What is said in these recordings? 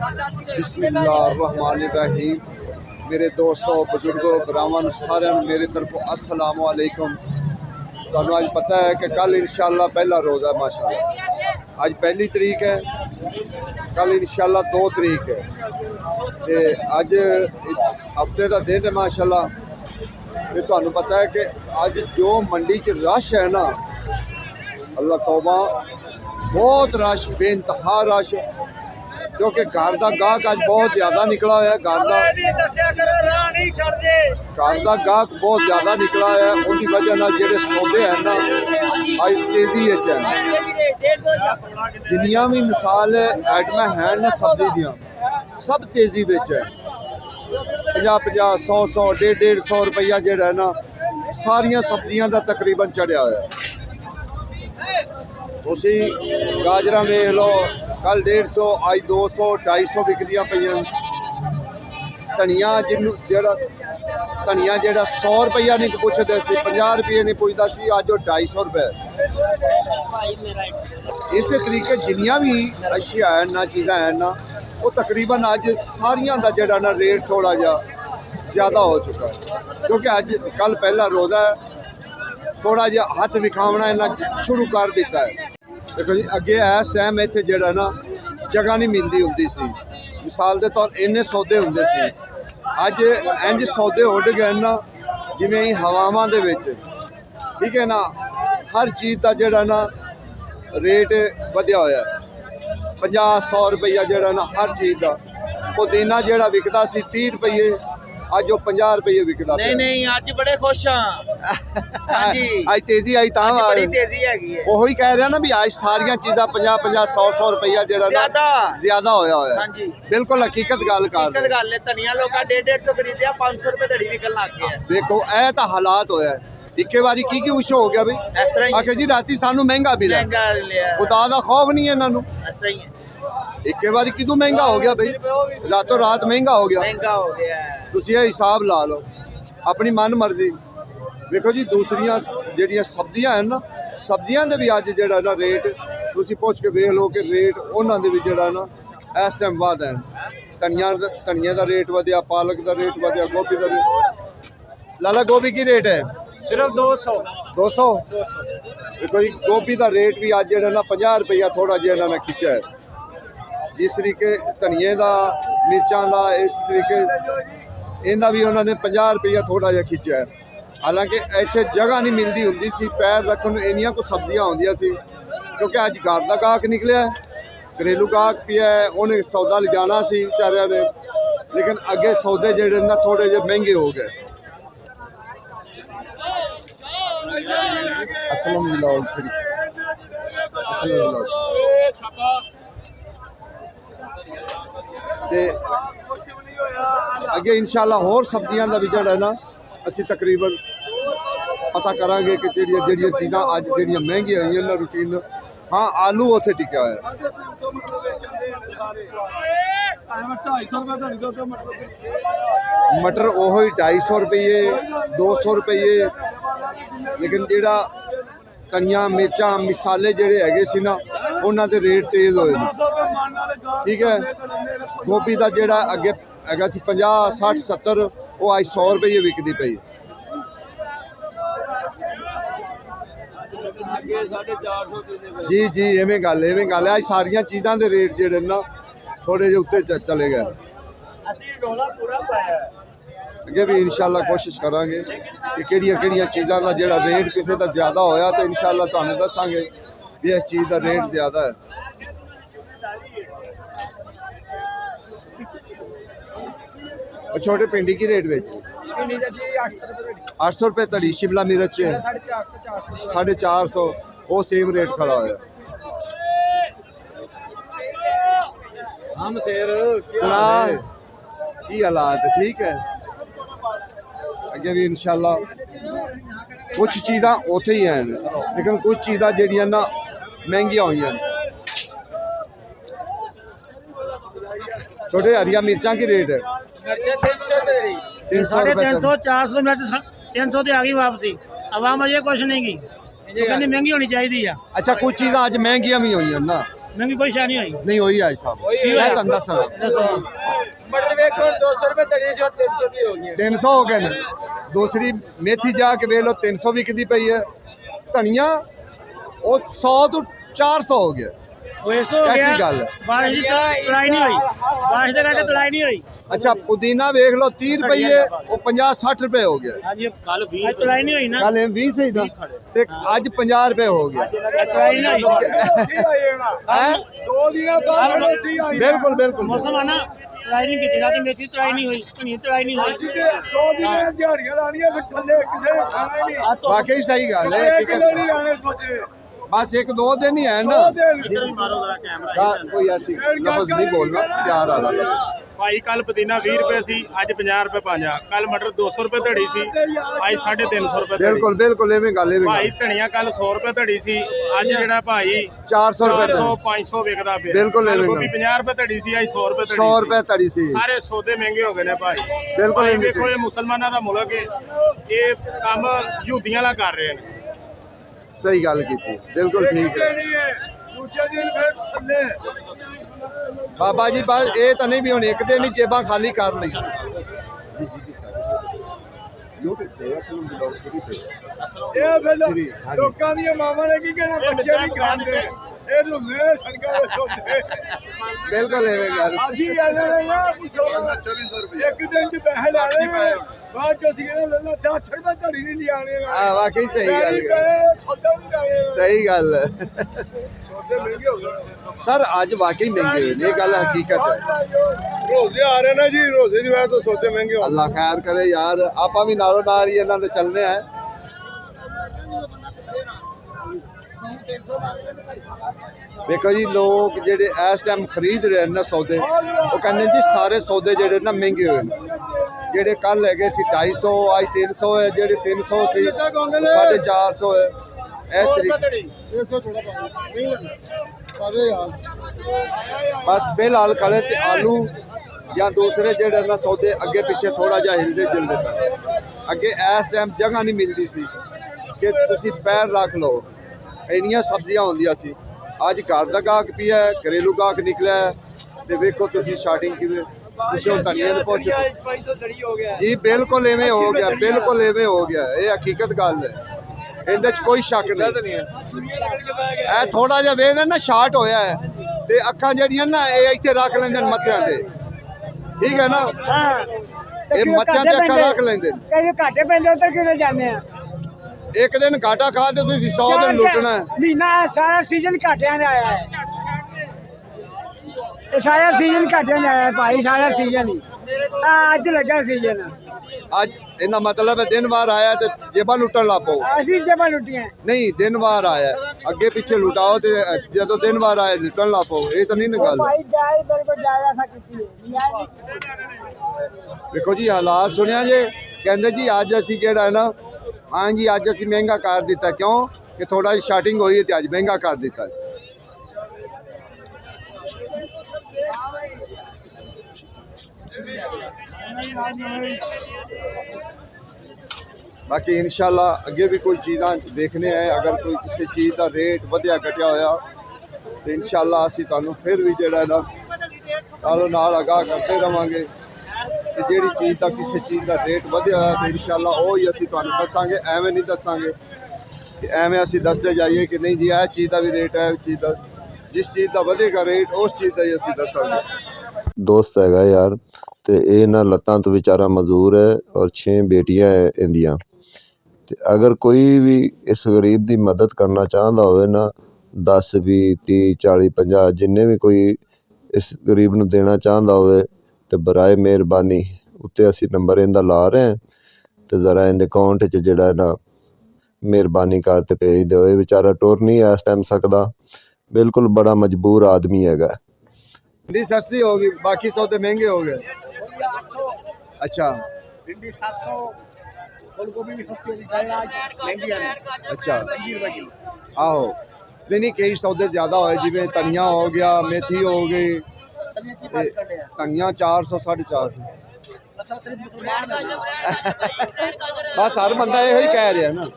बिस्मिल्लाहिर्रहमानिर्रहीम। मेरे दोस्तों, बुजुर्गों, भरावां सारिਆਂ ਨੂੰ मेरे तरफों अस्सलाम वालेकुम। ਤੁਹਾਨੂੰ ਅੱਜ पता है कि कल इंशाअल्लाह पहला रोज़ा है। माशाअल्लाह आज पहली तरीक है, कल इंशाअल्लाह 2 तरीक है। तो अज हफ्ते का दिन है माशाअल्लाह। तो ਤੁਹਾਨੂੰ पता है कि अज जो मंडी च रश है ना, अल्लाह तौबा, बहुत रश, बेइंतहा रश, क्योंकि घर का गाहक अज बहुत ज़्यादा निकला हुआ है। घर का गाहक बहुत ज़्यादा निकला है। उसकी वजह ना जो सौदे हैं ना अज तेजी है। जिन्नियां भी मिसाल आइटम हैं ना सब्जी दियां, सब तेजी है। 50-50, 100-100, 150-150 रुपया जोड़ा है ना सारिया सब्जियां का तकरीबन चढ़िया हुआ है। तुसी गाजर वेख लो, कल 150, अज 200, 250 विकदियां पईयां। धनिया जिन्नू जेड़ा धनिया जेड़ा 100 रुपया नहीं पुछदे सी, 50 रुपये नहीं पुछदा सी, अज वो 250 रुपए। इस तरीके जिन्नियां भी अशिया है ना, चीज़ां हैं ना, वो तकरीबन अज सारियां दा जेड़ा ना रेट थोड़ा जा ज़्यादा हो चुका है। क्योंकि अज कल पहला रोज़ा है, थोड़ा जा हथ विखावना इन्हें शुरू कर दिता है। देखो जी, अगे इस टाइम इत्थे जेड़ा ना जगह नहीं मिलती होंदी सी। मिसाल के तौर इन्ने सौदे होंदे सी, अज इंज सौदे उड़ गए ना जिवें हवावां दे विच। ठीक है ना, हर चीज़ का जेड़ा ना रेट वधिया होया। 50-100 रुपया जेड़ा ना हर चीज़ का। पुदीना जेड़ा विकदा सी 30 रुपये, अज वो 50 रुपये विकदा। नहीं अज बड़े खुश हाँ। अज तेजी आई तां बड़ी तेजी हैगी है। वही कह रहा ना भी अज सारिया चीज़ां 50-50, 100-100 रुपया जेड़ा ना ज्यादा होया होया। बिल्कुल हकीकत गल कर रहे। धनिया लोग 150-150 खरीदया, 500 रुपए धड़ी विकन लग गया। देखो ए तो हालात होया। इक्के बारी की कुछ हो गया भाई, आखे जी राती सानू महंगा मिला, खुदा दा खौफ नहीं है इन्हां नूं। इक्के बारी किदू महंगा हो गया भाई, रातों रात महंगा हो गया। तुसीं ये हिसाब ला लो अपनी मन मर्जी। देखो जी, दूसरियां जिहड़ियां सब्जियां हैं ना, सब्जियां दे भी अज जेड़ा ना रेट तुसीं पुछ के वेख लो कि रेट उन्हां दे भी जेड़ा ना इस टाइम वध है। धनिया का रेट वधिया, पालक का रेट वधिया, गोभी का रेट। लाला गोभी की रेट है? सिर्फ 200। देखो जी, गोभी का रेट भी अज जेड़ा ना 50 रुपया थोड़ा जिहा इन्हां ने खिंचा है। जिस तरीके धनिए का, मिर्चां का, इस तरीके इन्हां भी उन्होंने 50 रुपया थोड़ा जिहा खिंचा है। हालांकि इत्थे जगह नहीं मिलती होंदी सी, पैर रखन इन्नियां को सब्जियां होंदियां सी। क्योंकि अज घर का गाहक निकलिया, घरेलू गाहक पिया है, उन्हें सौदा ले जाना सी बेचारिਆਂ ने। लेकिन अगे सौदे जेड़े ना थोड़े जे महंगे हो गए। अगे इंशाअल्लाह होर सब्जियां का भी जड़ा ना असी तकरीबन पता करांगे कि जेड़ियां चीज़ां अज जेड़ियां महंगियां हुई ना रूटीन। हाँ, आलू उत्थे टिकया है। मटर ओही 250 रुपये, 200 रुपये। लेकिन जेड़ा धनिया, मिर्चां, मिसाले जेड़े हैगे सी ना, उन्हां दे रेट तेज होए ने। ठीक है, गोभी का जेड़ा अगे हैगा सी 50, 60, 70, वो अज 100 रुपये विकदी पई। जी इवें गल है। अज सारिया चीज़ां दे रेट जेड़े ना थोड़े जे उत्ते चले गए। अगे भी इंशाअल्लाह कोशिश करांगे कि किहड़ियां चीज़ां का जेड़ा रेट किसी का ज़्यादा होया तो इंशाअल्लाह तुहानूं दसांगे भी इस चीज़ का रेट ज़्यादा है। छोटे भिंडी की रेट बेच? 800 रुपये धड़ी। शिमला मिर्च 450, वो सेम रेट खड़ा होया। सुना की हालात? ठीक है। अगे भी इंशाअल्लाह कुछ चीज़ां उत्थे ही हैं, लेकिन कुछ चीज़ां जेड़ियां ना महंगियां हुई हैं। छोटे हरिया मिर्चां की रेट है? 300 रुपये, 400 मिर्च 300 आ गई वापसी। आवाम अजे कुछ नहीं की, महंगी होनी चाहिए। अच्छा, कुछ चीज़ां अज महंगियां भी हुई ना, महंगी कोई शानी हुई नहीं हुई आज साहब मैं ਤੁਹਾਨੂੰ ਦੱਸਣਾ मटर वेखो 200 रुपए धड़ी से 300 की हो गई 300 हो गए ने दूसरी मेथी जा के ਵੇਖ ਲਓ 300 ਵਿਕਦੀ ਪਈ ਹੈ ਧਨੀਆ ਉਹ 100 ਤੋਂ 400 हो गया वो ऐसा हो कैसी गया गल है? बारिश की तड़ाई नहीं हुई बारिश के करके तड़ाई नहीं हुई अच्छा पुदीना ਵੇਖ ਲਓ 30 ਰੁਪਏ ਉਹ 50 60 ਰੁਪਏ ਹੋ ਗਿਆ आज ये कल 20 तड़ाई नहीं हुई ना ਕੱਲ 20 ਸਹੀ ਦਾ ਤੇ ਅੱਜ 50 ਰੁਪਏ ਹੋ ਗਿਆ तड़ाई नहीं हुई ਹੈ 2 दिन बाद रोटी आई ਬਿਲਕੁਲ ਬਿਲकुल मौसम है ना तड़ाई नहीं की रात मेथी तड़ाई नहीं हुई धनिया तड़ाई नहीं हुई 2 दिन दिहाड़ियां लानियां फिर थल्ले किसे ने खाना ही नहीं ਵਾਕਈ ਸਹੀ ਗੱਲ ਹੈ एक किलो नहीं आने सोचे बस एक दो दिन ही है ना कोई ऐसी लफ्ज नहीं बोलना प्यार आ रहा ਭਾਈ ਕੱਲ ਪੁਦੀਨਾ 20 ਰੁਪਏ ਸੀ ਅੱਜ 50 ਰੁਪਏ ਪਾਂਜਾ ਕੱਲ ਮਟਰ 200 ਰੁਪਏ ਧੜੀ ਸੀ ਅੱਜ 350 ਰੁਪਏ ਧੜੀ बिल्कुल बिल्कुल एवें गल एवें ਭਾਈ ਧਨੀਆ ਕੱਲ 100 ਰੁਪਏ ਧੜੀ ਸੀ ਅੱਜ ਜਿਹੜਾ ਭਾਈ 400 रुपए 400 500 ਵਿਕਦਾ ਪਿਆ ਬਿਲਕੁਲ ਕੱਲ੍ਹ ਐਵੇਂ ਗੋਭੀ 50 ਰੁਪਏ ਧੜੀ ਸੀ ਅੱਜ 100 ਰੁਪਏ ਧੜੀ 100 ਸੀ। रुपए तड़ी सी ਸਾਰੇ ਸੌਦੇ ਮਹਿੰਗੇ ਹੋ ਗਏ ਨੇ ਭਾਈ ਬਿਲਕੁਲ ਭਾਈ ਐਵੇਂ ਵੇਖੋ ਇਹ ਮੁਸਲਮਾਨਾਂ ਦਾ ਮੁਲਕ ਹੈ ਇਹ ਕੰਮ ਯਹੂਦੀਆਂ ਵਾਲਾ ਕਰ ਰਹੇ ਨੇ सही गल की बिल्कुल ठीक है नहीं है दूसरे दिन फिर थल्ले बाबा जी बस ये तो नहीं भी हुन एक दिन ही जेबा खाली कर ली ਇਹ ਫਿਰ ਲੋਕਾਂ ਦੀਆਂ ਮਾਵਾਂ ਨੇ ਕੀ ਕਹਿਣਾ ਬੱਚੇ ਨਹੀਂ ਖਾਂਦੇ ਇਹ ਢੁੱਲੇ ਸੜਕਾਂ ਦੇ ਸੋਤੇ बिल्कुल एवें गल ਅਸੀਂ ਆਲੇ ਨਾ ਪੁੱਛੋ 2400 ਰੁਪਏ ਇੱਕ ਦਿਨ ਚ ਪੈਸੇ ਲਾ ਲਏ ਬਾਅਦ ਚ ਅਸੀਂ ਕਹਿੰਦੇ ਲੱਲਾ 10 ਰੁਪਏ ਧੜੀ ਨਹੀਂ ਲਿਆਣੇ वाकई सही गल है ਸੌਦਾ ਵੀ ਜਾਏ सही गल है ਸੌਦੇ ਮਹਿੰਗੇ ਹੋ ਗਏ सर आज वाकई महंगे हुए ये गल हकीकत है ਰੋਜ਼ੇ ਆ ਰਹੇ ਨੇ ਜੀ ਰੋਜ਼ੇ ਦੀ ਵਜ੍ਹਾ ਤੋਂ ਸੌਦੇ ਮਹਿੰਗੇ ਹੋ अल्लाह खैर करे यार आपा भी नालों नाल ही इन्हां दे चलने हैं देखो जी लोग जेडे इस टाइम खरीद रहे हैं ना सौदे वो कहते जी सारे सौदे जेडे ना महंगे हुए हैं जेडे कल है 250 आज 300 है जेडे 300 सी 450 है इस बस फिलहाल खड़े ते आलू या दूसरे जेडे ना सौदे अगे पीछे थोड़ा जा हिलते जुलते पे अगे इस टाइम जगह नहीं मिलती सी कि तुसी पैर रख लो इन्नियां सब्जियां होंदियां सी ਅੱਜ ਘਰ ਦਾ ਗਾਹਕ ਵੀ ਹੈ ਘਰੇਲੂ ਗਾਹਕ ਨਿਕਲਿਆ ਤੇ ਵੇਖੋ ਤੁਸੀਂ ਸਟਾਰਟਿੰਗ ਕਿਵੇਂ ਤੁਸੀਂ ਉਹ ਧਨੀਏ ਨੂੰ ਪੁੱਛ ਜੀ ਬਿਲਕੁਲ ਐਵੇਂ ਹੋ ਗਿਆ ਬਿਲਕੁਲ ਐਵੇਂ ਹੋ ਗਿਆ ਇਹ ਹਕੀਕਤ ਗੱਲ ਹੈ ਇਹਦੇ 'ਚ ਕੋਈ ਸ਼ੱਕ ਨਹੀਂ ਇਹ ਥੋੜਾ ਜਿਹਾ ਵੇਖਦੇ ਨਾ ਸ਼ਾਰਟ ਹੋਇਆ ਹੈ ਤੇ ਅੱਖਾਂ ਜਿਹੜੀਆਂ ਨਾ ਇਹ ਇੱਥੇ ਰੱਖ ਲੈਂਦੇ ਨੇ ਮੱਥਿਆਂ ਤੇ ਠੀਕ ਹੈ ਨਾ ਇਹ ਮੱਥਿਆਂ ਤੇ ਅੱਖਾਂ ਰੱਖ ਲੈਂਦੇ ਨੇ ਕਈ ਘਾਟੇ ਪੈਂਦੇ ਉੱਧਰ ਕਿਵੇਂ ਜਾਂਦੇ ਆ ਇੱਕ ਦਿਨ ਘਾਟਾ ਖਾ ਤੇ ਤੁਸੀਂ 100 ਦਿਨ ਲੁੱਟਣਾ ਹੈ ਮਹੀਨਾ ਸਾਰਾ ਸੀਜ਼ਨ ਘਾਟਿਆਂ ਦਾ ਆਇਆ ਹੈ ਇਹ ਸਾਰਾ ਸੀਜ਼ਨ ਘਾਟਿਆਂ ਦਾ ਆਇਆ ਹੈ ਭਾਈ ਸਾਰਾ ਸੀਜ਼ਨ ਹੀ ਅੱਜ ਲੱਗਾ ਸੀਜ਼ਨ ਅੱਜ ਇਹਦਾ ਮਤਲਬ ਹੈ ਦਿਨ ਵਾਰ ਆਇਆ ਤੇ ਜੇਬਾਂ ਲੁੱਟਣ ਲੱਗ ਪਓ ਅਸੀਂ ਜਮਾਂ ਲੁੱਟੀਆਂ ਨਹੀਂ ਦਿਨ ਵਾਰ ਆਇਆ ਅੱਗੇ ਪਿੱਛੇ ਲੁਟਾਓ ਤੇ ਜਦੋਂ ਦਿਨ ਵਾਰ ਆਇਆ ਲੁੱਟਣ ਲੱਗ ਪਓ ਇਹ ਤਾਂ ਨਹੀਂ ਨਾ ਗੱਲ ਭਾਈ ਜਾਇ ਬਿਲਕੁਲ ਜਾਇ ਸਾ ਕੀਤੀ ਹੈ ਦੇਖੋ ਜੀ ਹਾਲਾਤ ਸੁਣਿਆ ਜੇ ਕਹਿੰਦੇ ਜੀ ਅੱਜ ਅਸੀਂ ਜਿਹੜਾ ਹੈ ਨਾ ਹਾਂ ਜੀ ਅੱਜ ਅਸੀਂ ਮਹਿੰਗਾ ਕਰ ਦਿੱਤਾ ਕਿਉਂ ਕਿ ਥੋੜਾ ਜਿਹਾ ਸਟਾਰਟਿੰਗ ਹੋਈ ਹੈ ਤੇ ਅੱਜ ਮਹਿੰਗਾ ਕਰ ਦਿੱਤਾ बाकी इंशाल्लाह अगे भी कोई चीज़ां देखने हैं अगर कोई किसी चीज़ का रेट वधिया घटिया होया तो इंशाल्लाह असीं तुहानूं फिर भी जिहड़ा ना नालों नाल आगाह करते रहांगे कि जिहड़ी चीज़ का किसी चीज़ का रेट वधिया होया तो इंशाल्लाह वो ही असीं तुहानूं दस्सांगे एवें नहीं दस्सांगे कि एवें असीं दसदे जाइए कि नहीं जी इस चीज़ का भी रेट है इस चीज़ का जिस चीज़ का वधेगा रेट उस चीज़ का ही असीं दस्सांगे दोस्त हैगा यार ਤੇ ਇਹ ਨਾ ਲੱਤਾਂ ਤੋਂ ਵਿਚਾਰਾ ਮਜ਼ਦੂਰ ਹੈ ਔਰ 6 ਬੇਟੀਆਂ ਹੈ ਇਹਦੀਆਂ ਤੇ ਅਗਰ ਕੋਈ ਵੀ ਇਸ ਗਰੀਬ ਦੀ ਮਦਦ ਕਰਨਾ ਚਾਹੁੰਦਾ ਹੋਵੇ ਨਾ 10 20 30 40 50 ਜਿੰਨੇ ਵੀ ਕੋਈ ਇਸ ਗਰੀਬ ਨੂੰ ਦੇਣਾ ਚਾਹੁੰਦਾ ਹੋਵੇ ਤੇ ਬਰਾਏ ਮਿਹਰਬਾਨੀ ਉੱਤੇ ਅਸੀਂ ਨੰਬਰ ਇਹਦਾ ਲਾ ਰਹੇ ਹਾਂ ਤੇ ਜ਼ਰਾ ਇਹਦੇ ਅਕਾਊਂਟ 'ਚ ਜਿਹੜਾ ਨਾ ਮਿਹਰਬਾਨੀ ਕਰ ਤੇ ਭੇਜ ਦਿਓ ਇਹ ਵਿਚਾਰਾ ਟੁਰ ਨਹੀਂ ਇਸ ਟਾਈਮ ਸਕਦਾ ਬਿਲकुल बड़ा मजबूर आदमी हैगा भिंडी सस्ती होगी बाकी सौदे महंगे हो गए अच्छा भिंडी 700 फूलगोभी भी सस्ती होगी महंगी है अच्छा आहो नहीं कई सौदे ज़्यादा होए जिवें धनिया हो गया मेथी हो गई धनिया 400 450 बस हर बंदा यही कह रहा है ना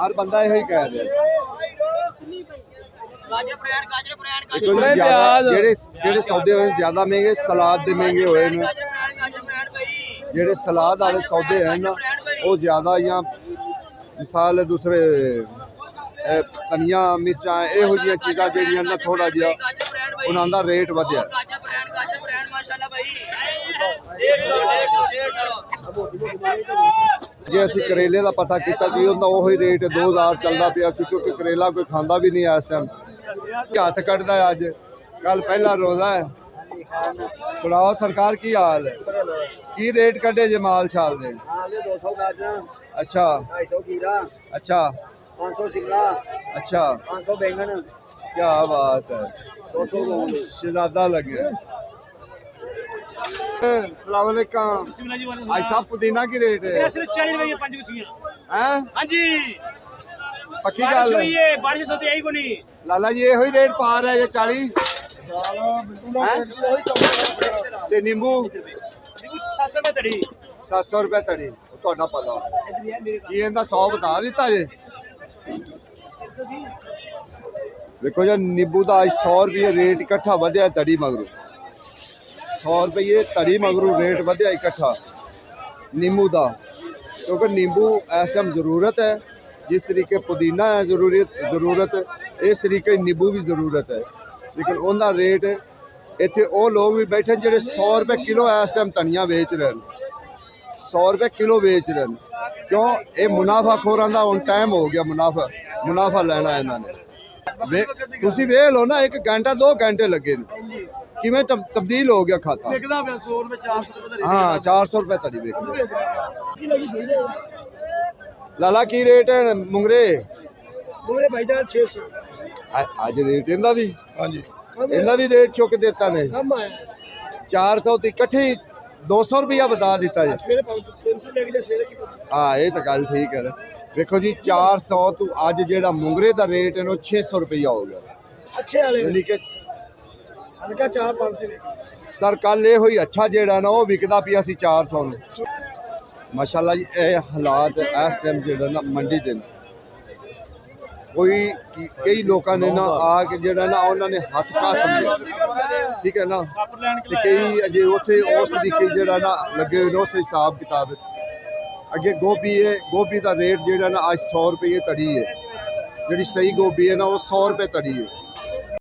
हर बंदा यही कह रहा है ਦੇਖੋ ਜੀ ਜ਼ਿਆਦਾ ਜਿਹੜੇ ਸੌਦੇ ਹੋਏ ਜ਼ਿਆਦਾ ਮਹਿੰਗੇ ਸਲਾਦ ਦੇ ਮਹਿੰਗੇ ਹੋਏ ਨੇ ਜਿਹੜੇ ਸਲਾਦ ਵਾਲੇ ਸੌਦੇ ਹਨ ਨਾ ਉਹ ਜ਼ਿਆਦਾ ਜਾਂ ਮਿਸਾਲ ਦੂਸਰੇ ਧਨੀਆ ਮਿਰਚਾਂ ਇਹੋ ਜਿਹੀਆਂ ਚੀਜ਼ਾਂ ਜਿਹੜੀਆਂ ਨਾ ਥੋੜਾ ਜਿਹਾ ਉਹਨਾਂ ਦਾ ਰੇਟ ਵਧਿਆ ਜੇ ਅਸੀਂ ਕਰੇਲੇ ਦਾ ਪਤਾ ਕੀਤਾ ਜੀ ਉਹਦਾ ਉਹੀ ਰੇਟ 2000 ਚੱਲਦਾ ਪਿਆ ਸੀ ਕਿਉਂਕਿ ਕਰੇਲਾ ਕੋਈ ਖਾਂਦਾ ਵੀ ਨਹੀਂ ਇਸ ਟਾਈਮ ਹੱਥ ਕੱਢਦਾ ਹੈ ਅੱਜ ਕੱਲ ਪਹਿਲਾ ਰੋਜ਼ਾ ਹੈ ਸੁਣਾਓ ਸਰਕਾਰ ਕੀ ਹਾਲ ਹੈ ਕੀ ਰੇਟ ਕੱਢੇ ਜੇ ਮਾਲ ਛਾਲ ਦੇ 200 ਗਾਜਰਾਂ ਅੱਛਾ 250 खीरा अच्छा 500 शिमला अच्छा 500 बैंगन क्या बात है 200 लौंग शहजादा लगे अस्सलाम वालेकुम बिस्मिल्लाह जी वाले भाई साहब पुदीना की रेट है सिर्फ 40 रुपए की 5 गुच्छियां हैं हां जी पक्की गल है ये बारिश होती आई को नहीं लाला जी ये ही रेट पा रहा है ये 40 ते नींबू 700 रुपए तड़ी 700 रुपए तड़ी ਤੁਹਾਡਾ ਪਤਾ ਕੀ ਇਹਦਾ 100 ਬਤਾ ਦਿੱਤਾ ਜੇ ਦੇਖੋ ਜੀ ਨਿੰਬੂ ਦਾ ਅੱਜ 100 ਰੁਪਏ ਰੇਟ ਇਕੱਠਾ ਵਧਿਆ ਤੜੀ ਮਗਰੂ 100 ਰੁਪਏ ਤੜੀ ਮਗਰੂ ਰੇਟ ਵਧਿਆ ਇਕੱਠਾ ਨਿੰਬੂ ਦਾ ਕਿਉਂਕਿ ਨਿੰਬੂ ਇਸ ਟਾਈਮ ਜ਼ਰੂਰਤ ਹੈ ਜਿਸ ਤਰੀਕੇ ਪੁਦੀਨਾ ਹੈ ਜ਼ਰੂਰਤ ਇਸ ਤਰੀਕੇ ਨਿੰਬੂ ਵੀ ਜ਼ਰੂਰਤ ਹੈ ਲੇਕਿਨ ਉਹਦਾ ਰੇਟ ਇੱਥੇ ਉਹ ਲੋਕ ਵੀ ਬੈਠੇ ਜਿਹੜੇ 100 ਰੁਪਏ ਕਿਲੋ ਇਸ ਟਾਈਮ ਧਨੀਆ ਵੇਚ ਰਹੇ ਨੇ 100 रुपए किलो बेच रहे हैं क्यों ये मुनाफाखोरां दा हुण टाइम हो गया मुनाफा लेना इन्होंने तुसी वेख लो ना 1 घंटा 2 घंटे लगे ने किवें तब्दील हो गया खाता ਵਿਕਦਾ ਪਿਆ 100 ਰੁਪਏ 400 ਰੁਪਏ हाँ 400 रुपए तड़ी बेच लाला की रेट है मुंगरे पूरे भाईजान 600 आज रेट इनदा भी ਹਾਂਜੀ इनदा भी रेट चुक देता ने कम आया 400 तो इकट्ठे 200 रुपया बता दिता जी मेरे 300 लेके सेरे की हाँ ये तो गल ठीक है देखो जी 400 तो अज जेड़ा मुंगरे का रेट है 600 रुपया हो गया अच्छे वाले यानी कि हल्का 4-5 सर कल ये हुई अच्छा जेड़ा ना वो विकदा पिया सी 400 ਨੂੰ माशाल्लाह जी ये हालात इस टाइम जेड़ा ना मंडी दे कोई कई लोगों ने ना आके जेड़ा ना उन्होंने हथ पा समझे ठीक है ना ते कई अजे उथे उस तरीके जेड़ा ना लगे हुए उस हिसाब किताब अगे गोभी है गोभी का रेट जेड़ा ना आज 100 रुपये तड़ी है जी सही गोभी है ना वो 100 रुपये तड़ी है